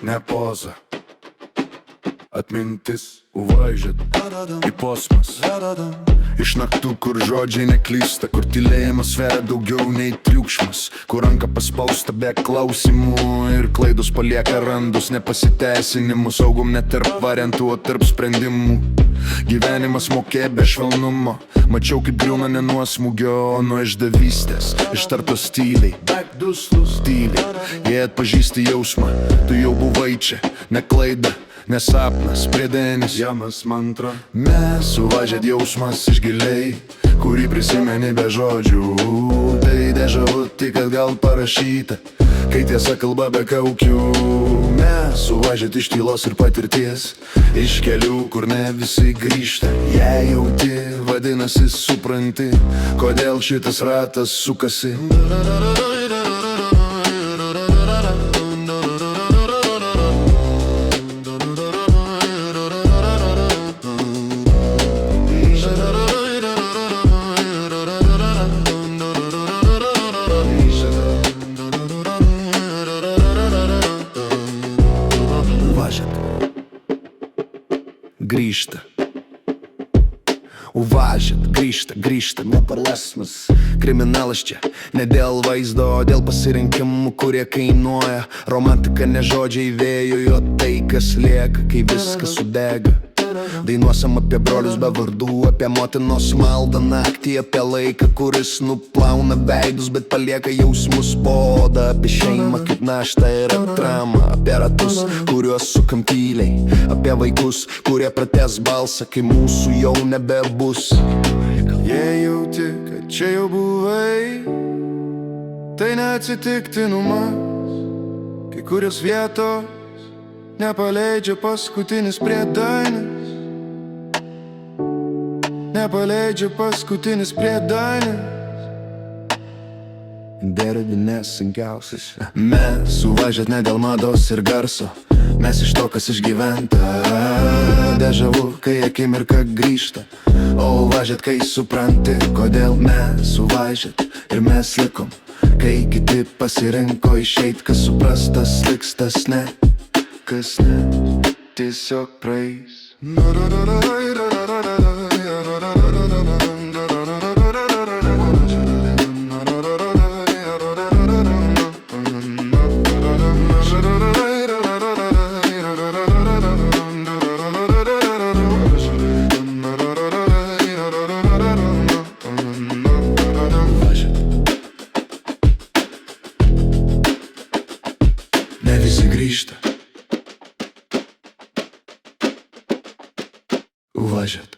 Ne poza, atmintis uvažiat į posmas. Iš naktų, kur žodžiai neklysta, kur tylėjimas sveria daugiau nei triukšmas, kur ranka paspausta be klausimų ir klaidos palieka randus nepasiteisinimus. Saugom ne tarp variantų, o tarp sprendimų. Gyvenimas mokė be švelnumo, mačiau kaip griūna ne nuo smūgio, o nuo išdavystės. Ištartos tyliai, duslus tyliai. Jei atpažįsti jausmą, tu jau buvai čia, ne klaida, ne sapnas, priedenis, jamas mantra. Mes suvažiat jausmas iš giliai, kurį prisimeni be žodžių. Tai dežavu, tai kad gal parašyta, kai tiesa kalba be kaukių. Mes suvažiat iš tylos ir patirties, iš kelių, kur ne visi grįžta. Jei jauti, vadinasi supranti, kodėl šitas ratas sukasi. Grįžta, uvažiat, grįžta, neparlasmas. Kriminalas čia, ne dėl vaizdo, o dėl pasirinkimų, kurie kainuoja. Romantika ne žodžiai vėjui, o tai, kas lieka, kai viskas sudega. Dainuosim apie brolius be vardų, apie motinos maldą naktį, apie laiką, kuris nuplauna veidus, bet palieka jausmus po oda. Apie šeimą kaip naštą ir atramą, apie ratus, kuriuos sukam tyliai, apie vaikus, kurie pratęs balsą, kai mūsų jau nebebus. Jei jauti, kad čia jau buvai, tai neatsitiktinumas. Kai kurios vietos nepaleidžia paskutinis priedainis, nepaleidžia paskutinis priedainis. Derdi nesunkiausias. Mes suvažiat ne dėl mados ir garso, mes iš to, kas išgyventa. Dežavu, kai akimirka grįžta, o važiat, kai supranti, kodėl mes suvažiat. Ir mes likom, kai kiti pasirinko išeit, kas suprastas liks, tas ne, kas ne, tiesiog praeis. Ne visi grįžta. Uvažiat.